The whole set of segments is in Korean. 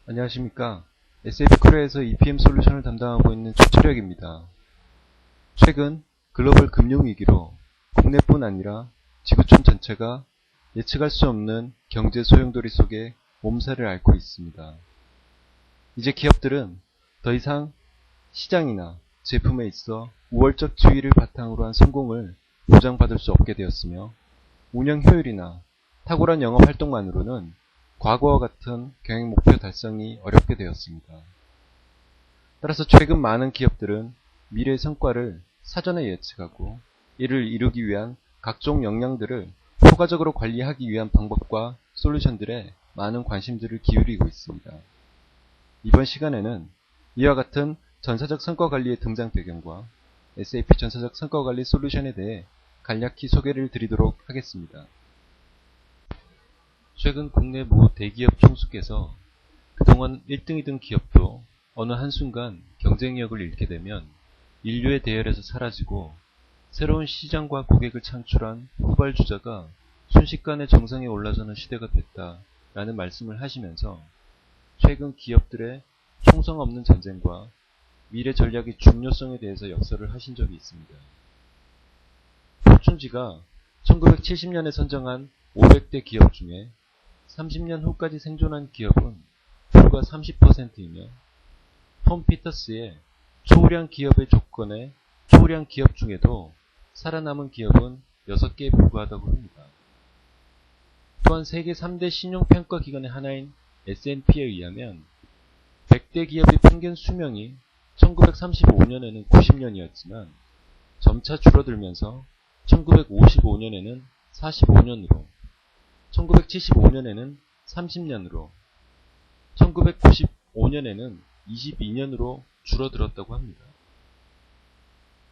안녕하십니까. SAP코리아에서 EPM 솔루션을 담당하고 있는 조철혁입니다. 최근 글로벌 금융위기로 국내뿐 아니라 지구촌 전체가 예측할 수 없는 경제 소용돌이 속에 몸살을 앓고 있습니다. 이제 기업들은 더 이상 시장이나 제품에 있어 우월적 지위를 바탕으로 한 성공을 보장받을 수 없게 되었으며, 운영 효율이나 탁월한 영업 활동만으로는 과거와 같은 경영 목표 달성이 어렵게 되었습니다. 따라서 최근 많은 기업들은 미래의 성과를 사전에 예측하고 이를 이루기 위한 각종 역량들을 효과적으로 관리하기 위한 방법과 솔루션들에 많은 관심들을 기울이고 있습니다. 이번 시간에는 이와 같은 전사적 성과관리의 등장 배경과 SAP 전사적 성과관리 솔루션에 대해 간략히 소개를 드리도록 하겠습니다. 최근 국내 모 대기업 총수께서 그동안 1등이던 기업도 어느 한순간 경쟁력을 잃게 되면 인류의 대열에서 사라지고 새로운 시장과 고객을 창출한 후발주자가 순식간에 정상에 올라서는 시대가 됐다라는 말씀을 하시면서 최근 기업들의 총성 없는 전쟁과 미래 전략의 중요성에 대해서 역설을 하신 적이 있습니다. 포춘지가 1970년에 선정한 500대 기업 중에 30년 후까지 생존한 기업은 불과 30%이며, 톰 피터스의 초우량 기업의 조건에 초우량 기업 중에도 살아남은 기업은 6개에 불과하다고 합니다. 또한 세계 3대 신용평가 기관의 하나인 S&P에 의하면 100대 기업의 평균 수명이 1935년에는 90년이었지만 점차 줄어들면서 1955년에는 45년으로, 1975년에는 30년으로, 1995년에는 22년으로 줄어들었다고 합니다.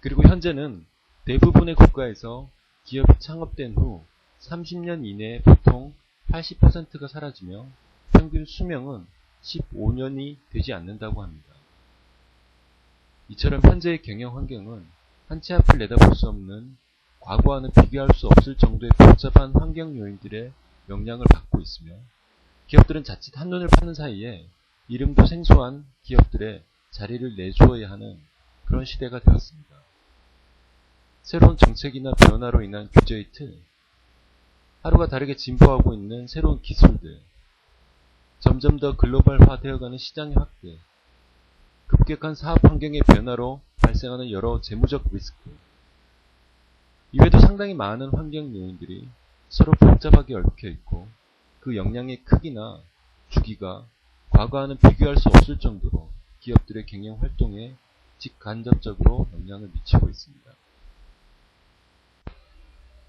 그리고 현재는 대부분의 국가에서 기업이 창업된 후 30년 이내에 보통 80%가 사라지며 평균 수명은 15년이 되지 않는다고 합니다. 이처럼 현재의 경영 환경은 한 치 앞을 내다볼 수 없는, 과거와는 비교할 수 없을 정도의 복잡한 환경 요인들의 영향을 받고 있으며, 기업들은 자칫 한눈을 파는 사이에 이름도 생소한 기업들의 자리를 내주어야 하는 그런 시대가 되었습니다. 새로운 정책이나 변화로 인한 규제의 틀, 하루가 다르게 진보하고 있는 새로운 기술들, 점점 더 글로벌화되어가는 시장의 확대, 급격한 사업 환경의 변화로 발생하는 여러 재무적 리스크, 이외에도 상당히 많은 환경 요인들이 서로 복잡하게 얽혀 있고, 그 영향의 크기나 주기가 과거와는 비교할 수 없을 정도로 기업들의 경영 활동에 직간접적으로 영향을 미치고 있습니다.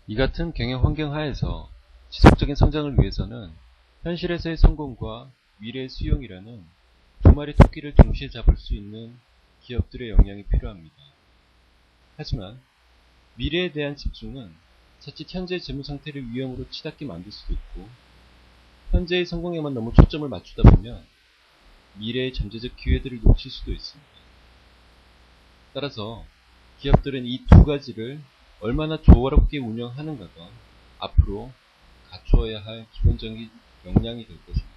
이 같은 경영 환경 하에서 지속적인 성장을 위해서는 현실에서의 성공과 미래의 수용이라는 두 마리 토끼를 동시에 잡을 수 있는 기업들의 역량이 필요합니다. 하지만 미래에 대한 집중은 자칫 현재의 재무 상태를 위험으로 치닫게 만들 수도 있고, 현재의 성공에만 너무 초점을 맞추다 보면 미래의 잠재적 기회들을 놓칠 수도 있습니다. 따라서 기업들은 이 두 가지를 얼마나 조화롭게 운영하는가가 앞으로 갖추어야 할 기본적인 역량이 될 것입니다.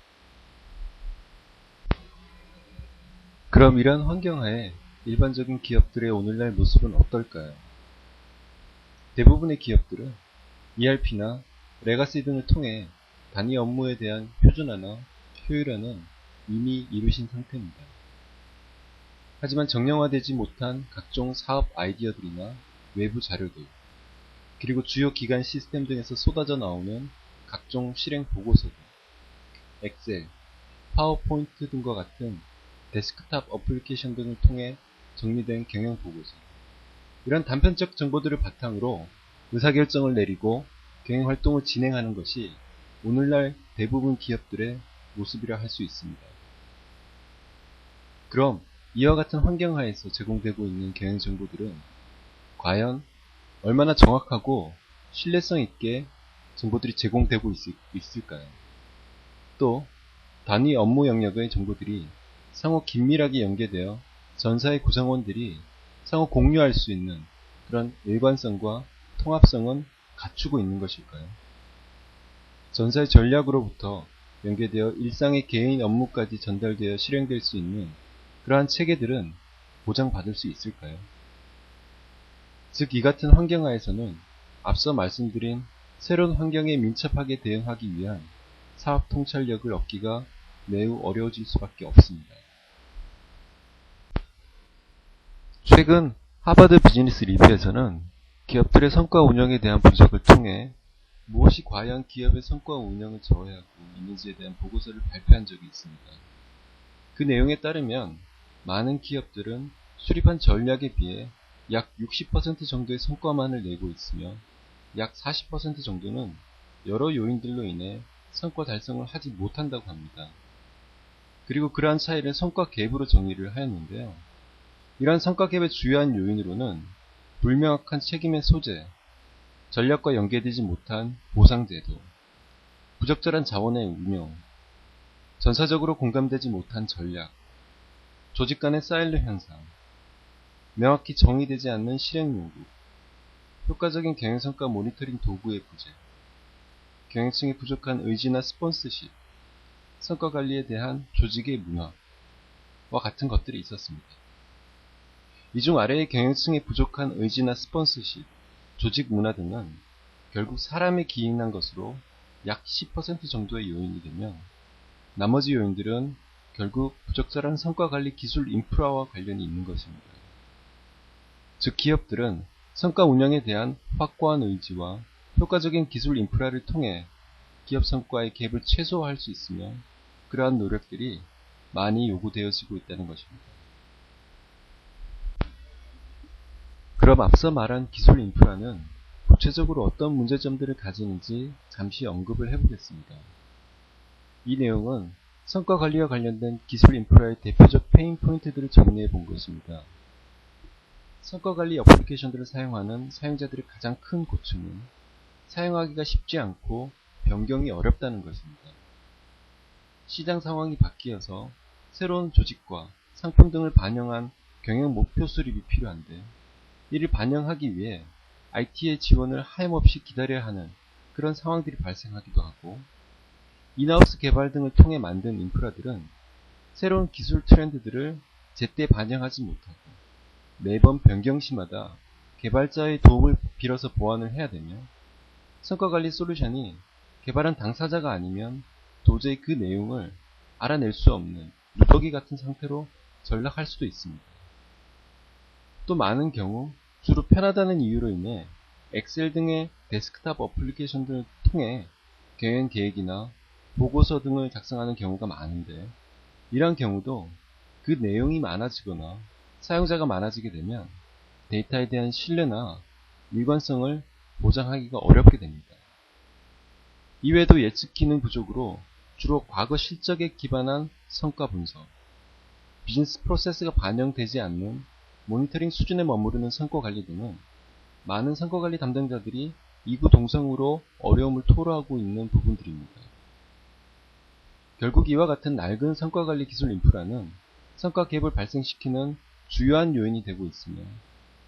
그럼 이러한 환경하에 일반적인 기업들의 오늘날 모습은 어떨까요? 대부분의 기업들은 ERP나 레가시 등을 통해 단위 업무에 대한 표준화나 효율화는 이미 이루신 상태입니다. 하지만 정량화되지 못한 각종 사업 아이디어들이나 외부 자료들, 그리고 주요 기관 시스템 등에서 쏟아져 나오는 각종 실행 보고서들, 엑셀, 파워포인트 등과 같은 데스크탑 어플리케이션 등을 통해 정리된 경영 보고서, 이런 단편적 정보들을 바탕으로 의사결정을 내리고 경영활동을 진행하는 것이 오늘날 대부분 기업들의 모습이라 할 수 있습니다. 그럼 이와 같은 환경하에서 제공되고 있는 경영 정보들은 과연 얼마나 정확하고 신뢰성 있게 정보들이 제공되고 있을까요? 또 단위 업무 영역의 정보들이 상호 긴밀하게 연계되어 전사의 구성원들이 상호 공유할 수 있는 그런 일관성과 통합성은 갖추고 있는 것일까요? 전사의 전략으로부터 연계되어 일상의 개인 업무까지 전달되어 실행될 수 있는 그러한 체계들은 보장받을 수 있을까요? 즉, 이 같은 환경하에서는 앞서 말씀드린 새로운 환경에 민첩하게 대응하기 위한 사업 통찰력을 얻기가 매우 어려워질 수밖에 없습니다. 최근 하버드 비즈니스 리뷰에서는 기업들의 성과 운영에 대한 분석을 통해 무엇이 과연 기업의 성과 운영을 저해하고 있는지에 대한 보고서를 발표한 적이 있습니다. 그 내용에 따르면 많은 기업들은 수립한 전략에 비해 약 60% 정도의 성과만을 내고 있으며 약 40% 정도는 여러 요인들로 인해 성과 달성을 하지 못한다고 합니다. 그리고 그러한 차이를 성과 갭으로 정의를 하였는데요. 이러한 성과 갭의 주요한 요인으로는 불명확한 책임의 소재, 전략과 연계되지 못한 보상제도, 부적절한 자원의 운용, 전사적으로 공감되지 못한 전략, 조직 간의 사일로 현상, 명확히 정의되지 않는 실행 요구, 효과적인 경영성과 모니터링 도구의 부재, 경영층의 부족한 의지나 스폰서십, 성과관리에 대한 조직의 문화와 같은 것들이 있었습니다. 이 중 아래의 경영층의 부족한 의지나 스폰서십, 조직 문화 등은 결국 사람에 기인한 것으로 약 10% 정도의 요인이 되며 나머지 요인들은 결국 부적절한 성과관리 기술 인프라와 관련이 있는 것입니다. 즉, 기업들은 성과 운영에 대한 확고한 의지와 효과적인 기술 인프라를 통해 기업 성과의 갭을 최소화할 수 있으며 그러한 노력들이 많이 요구되어지고 있다는 것입니다. 그럼 앞서 말한 기술 인프라는 구체적으로 어떤 문제점들을 가지는지 잠시 언급을 해보겠습니다. 이 내용은 성과 관리와 관련된 기술 인프라의 대표적 페인 포인트들을 정리해 본 것입니다. 성과 관리 어플리케이션들을 사용하는 사용자들의 가장 큰 고충은 사용하기가 쉽지 않고 변경이 어렵다는 것입니다. 시장 상황이 바뀌어서 새로운 조직과 상품 등을 반영한 경영 목표 수립이 필요한데 이를 반영하기 위해 IT의 지원을 하염없이 기다려야 하는 그런 상황들이 발생하기도 하고 인하우스 개발 등을 통해 만든 인프라들은 새로운 기술 트렌드들을 제때 반영하지 못하고 매번 변경 시마다 개발자의 도움을 빌어서 보완을 해야 되며 성과관리 솔루션이 개발한 당사자가 아니면 도저히 그 내용을 알아낼 수 없는 누더기 같은 상태로 전락할 수도 있습니다. 또 많은 경우 주로 편하다는 이유로 인해 엑셀 등의 데스크탑 어플리케이션들을 통해 경영 계획이나 보고서 등을 작성하는 경우가 많은데 이러한 경우도 그 내용이 많아지거나 사용자가 많아지게 되면 데이터에 대한 신뢰나 일관성을 보장하기가 어렵게 됩니다. 이외에도 예측 기능 부족으로 주로 과거 실적에 기반한 성과 분석, 비즈니스 프로세스가 반영되지 않는 모니터링 수준에 머무르는 성과관리 등은 많은 성과관리 담당자들이 이구동성으로 어려움을 토로하고 있는 부분들입니다. 결국 이와 같은 낡은 성과관리 기술 인프라는 성과 갭을 발생시키는 주요한 요인이 되고 있으며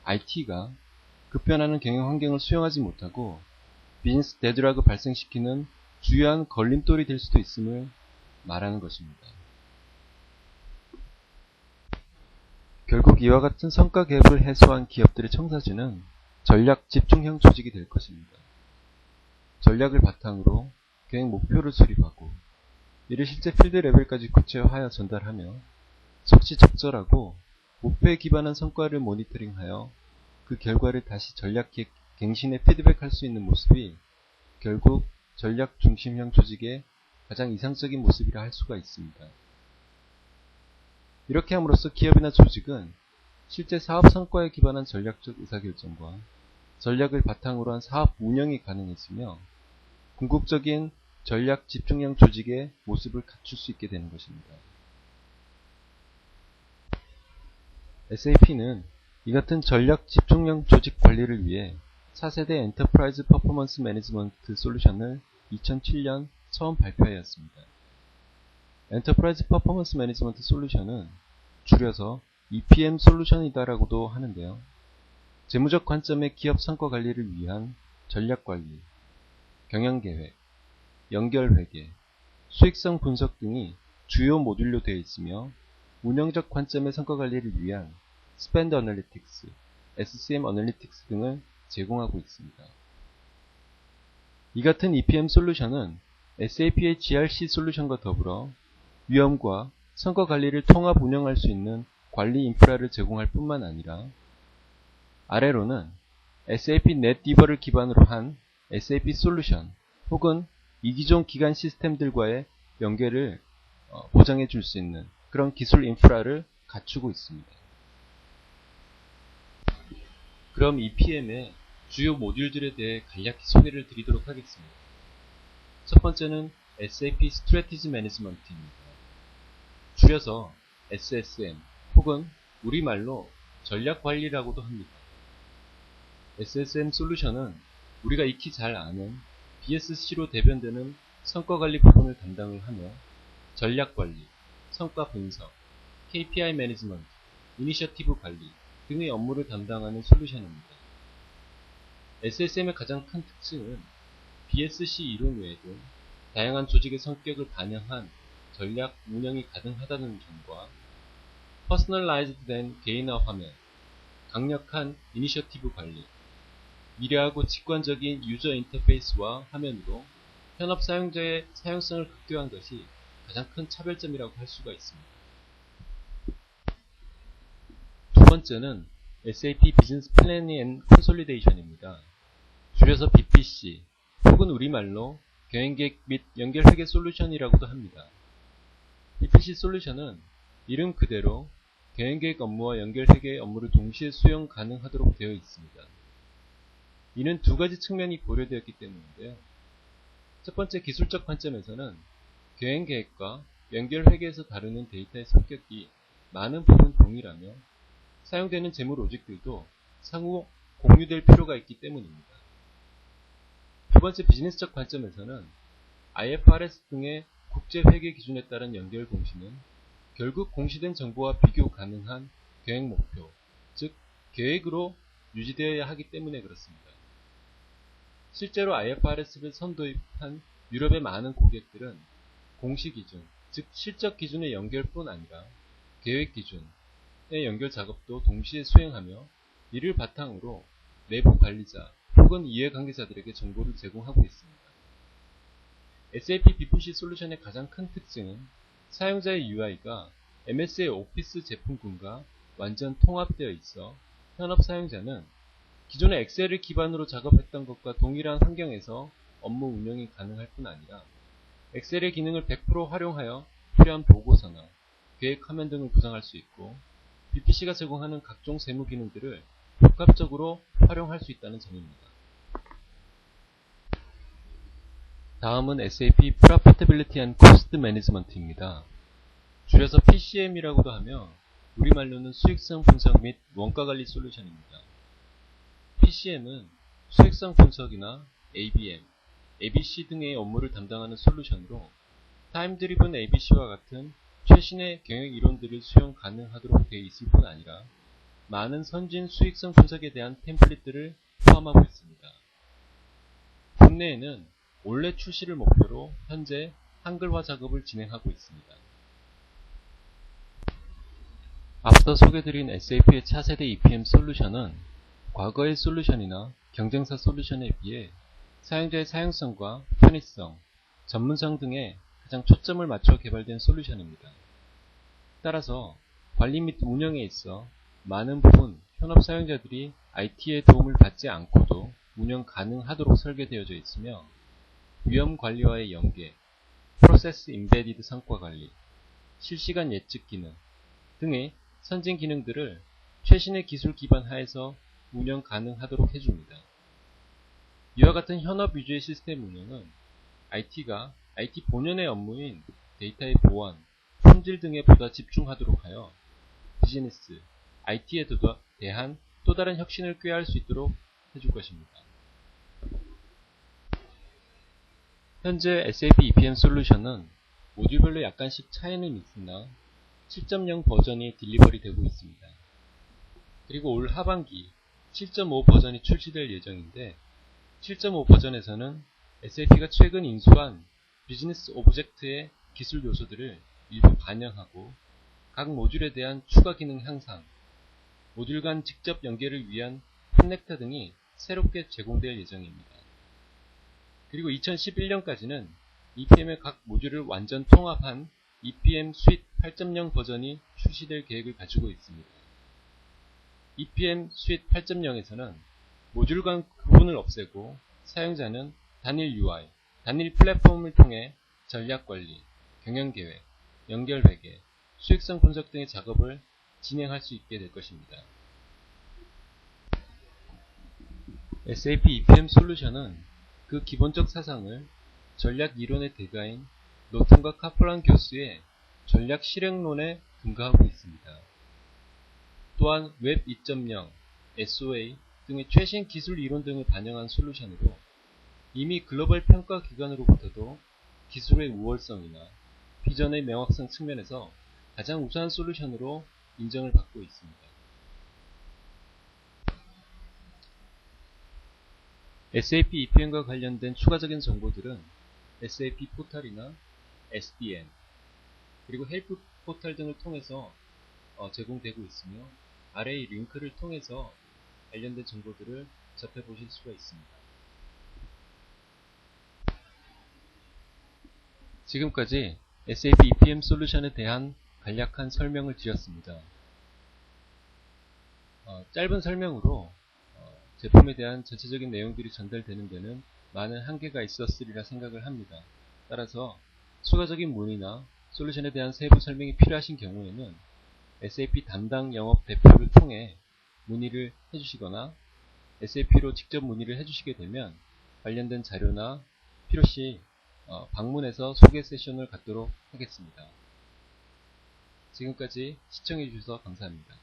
IT가 급변하는 경영 환경을 수용하지 못하고 비즈니스 데드락을 발생시키는 주요한 걸림돌이 될 수도 있음을 말하는 것입니다. 결국 이와 같은 성과 갭을 해소한 기업들의 청사진은 전략 집중형 조직이 될 것입니다. 전략을 바탕으로 경영 목표를 수립하고 이를 실제 필드 레벨까지 구체화하여 전달하며 적시적절하고 목표에 기반한 성과를 모니터링하여 그 결과를 다시 전략 갱신에 피드백할 수 있는 모습이 결국 전략 중심형 조직의 가장 이상적인 모습이라 할 수가 있습니다. 이렇게 함으로써 기업이나 조직은 실제 사업 성과에 기반한 전략적 의사결정과 전략을 바탕으로 한 사업 운영이 가능해지며 궁극적인 전략 집중형 조직의 모습을 갖출 수 있게 되는 것입니다. SAP는 이 같은 전략 집중형 조직 관리를 위해 4세대 엔터프라이즈 퍼포먼스 매니지먼트 솔루션을 2007년 처음 발표하였습니다. 엔터프라이즈 퍼포먼스 매니지먼트 솔루션은 줄여서 EPM 솔루션이다라고도 하는데요. 재무적 관점의 기업 성과 관리를 위한 전략 관리, 경영 계획, 연결 회계, 수익성 분석 등이 주요 모듈로 되어 있으며 운영적 관점의 성과 관리를 위한 Spend Analytics, SCM Analytics 등을 제공하고 있습니다. 이 같은 EPM 솔루션은 SAP의 GRC 솔루션과 더불어 위험과 성과 관리를 통합 운영할 수 있는 관리 인프라를 제공할 뿐만 아니라 아래로는 SAP NetDever를 기반으로 한 SAP 솔루션 혹은 이기존 기간 시스템들과의 연계를 보장해 줄 수 있는 그런 기술 인프라를 갖추고 있습니다. 그럼 EPM의 주요 모듈들에 대해 간략히 소개를 드리도록 하겠습니다. 첫 번째는 SAP Strategy Management입니다. 줄여서 SSM 혹은 우리말로 전략관리라고도 합니다. SSM 솔루션은 우리가 익히 잘 아는 BSC로 대변되는 성과관리 부분을 담당을 하며 전략관리, 성과 분석, KPI 매니지먼트, 이니셔티브 관리 등의 업무를 담당하는 솔루션입니다. SSM의 가장 큰 특징은 BSC 이론 외에도 다양한 조직의 성격을 반영한 전략 운영이 가능하다는 점과 퍼스널라이즈드 된 개인화 화면, 강력한 이니셔티브 관리, 미래하고 직관적인 유저 인터페이스와 화면으로 현업 사용자의 사용성을 극대화한 것이 가장 큰 차별점이라고 할 수가 있습니다. 두 번째는 SAP Business Planning and Consolidation입니다. 줄여서 BPC 혹은 우리말로 경영계획 및 연결회계 솔루션이라고도 합니다. BPC 솔루션은 이름 그대로 경영계획 업무와 연결회계 업무를 동시에 수행 가능하도록 되어 있습니다. 이는 두 가지 측면이 고려되었기 때문인데요. 첫 번째 기술적 관점에서는 경영계획과 연결회계에서 다루는 데이터의 성격이 많은 부분 동일하며 사용되는 재무 로직들도 상호 공유될 필요가 있기 때문입니다. 두 번째 비즈니스적 관점에서는 IFRS 등의 국제회계 기준에 따른 연결 공시는 결국 공시된 정보와 비교 가능한 계획 목표, 즉 계획으로 유지되어야 하기 때문에 그렇습니다. 실제로 IFRS를 선도입한 유럽의 많은 고객들은 공시 기준, 즉 실적 기준의 연결뿐 아니라 계획 기준의 연결 작업도 동시에 수행하며 이를 바탕으로 내부 관리자 혹은 이해관계자들에게 정보를 제공하고 있습니다. SAP BPC 솔루션의 가장 큰 특징은 사용자의 UI가 MS의 오피스 제품군과 완전 통합되어 있어 현업 사용자는 기존의 엑셀을 기반으로 작업했던 것과 동일한 환경에서 업무 운영이 가능할 뿐 아니라 엑셀의 기능을 100% 활용하여 필요한 보고서나 계획 화면 등을 구성할 수 있고 BPC가 제공하는 각종 세무 기능들을 복합적으로 활용할 수 있다는 점입니다. 다음은 SAP Profitability and Cost Management입니다. 줄여서 PCM이라고도 하며 우리말로는 수익성 분석 및 원가관리 솔루션입니다. PCM은 수익성 분석이나 ABM, ABC 등의 업무를 담당하는 솔루션으로 타임 드리븐 ABC와 같은 최신의 경영 이론들을 수용 가능하도록 되어 있을 뿐 아니라 많은 선진 수익성 분석에 대한 템플릿들을 포함하고 있습니다. 국내에는 올해 출시를 목표로 현재 한글화 작업을 진행하고 있습니다. 앞서 소개드린 SAP의 차세대 EPM 솔루션은 과거의 솔루션이나 경쟁사 솔루션에 비해 사용자의 사용성과 편의성, 전문성 등에 가장 초점을 맞춰 개발된 솔루션입니다. 따라서 관리 및 운영에 있어 많은 부분 현업 사용자들이 IT의 도움을 받지 않고도 운영 가능하도록 설계되어져 있으며 위험 관리와의 연계, 프로세스 임베디드 성과 관리, 실시간 예측 기능 등의 선진 기능들을 최신의 기술 기반 하에서 운영 가능하도록 해줍니다. 이와 같은 현업 위주의 시스템 운영은 IT가 IT 본연의 업무인 데이터의 보안, 품질 등에 보다 집중하도록 하여 비즈니스, IT에 대한 또 다른 혁신을 꾀할 수 있도록 해줄 것입니다. 현재 SAP EPM 솔루션은 모듈별로 약간씩 차이는 있으나 7.0 버전이 딜리버리 되고 있습니다. 그리고 올 하반기 7.5 버전이 출시될 예정인데 7.5 버전에서는 SAP가 최근 인수한 비즈니스 오브젝트의 기술 요소들을 일부 반영하고 각 모듈에 대한 추가 기능 향상, 모듈 간 직접 연결을 위한 커넥터 등이 새롭게 제공될 예정입니다. 그리고 2011년까지는 EPM의 각 모듈을 완전 통합한 EPM 스윗 8.0 버전이 출시될 계획을 가지고 있습니다. EPM 스윗 8.0에서는 모듈 간 구분을 없애고 사용자는 단일 UI, 단일 플랫폼을 통해 전략 관리, 경영 계획, 연결 회계, 수익성 분석 등의 작업을 진행할 수 있게 될 것입니다. SAP EPM 솔루션은 그 기본적 사상을 전략 이론의 대가인 노튼과 카플란 교수의 전략 실행론에 근거하고 있습니다. 또한 웹 2.0, SOA 등의 최신 기술 이론 등을 반영한 솔루션으로 이미 글로벌 평가 기관으로부터도 기술의 우월성이나 비전의 명확성 측면에서 가장 우수한 솔루션으로 인정을 받고 있습니다. SAP EPM과 관련된 추가적인 정보들은 SAP 포털이나 SDN 그리고 헬프 포털 등을 통해서 제공되고 있으며 아래의 링크를 통해서 관련된 정보들을 접해보실 수가 있습니다. 지금까지 SAP EPM 솔루션에 대한 간략한 설명을 드렸습니다. 짧은 설명으로 제품에 대한 전체적인 내용들이 전달되는 데는 많은 한계가 있었으리라 생각을 합니다. 따라서 추가적인 문의나 솔루션에 대한 세부 설명이 필요하신 경우에는 SAP 담당 영업 대표를 통해 문의를 해주시거나 SAP로 직접 문의를 해주시게 되면 관련된 자료나 필요시 방문해서 소개 세션을 갖도록 하겠습니다. 지금까지 시청해주셔서 감사합니다.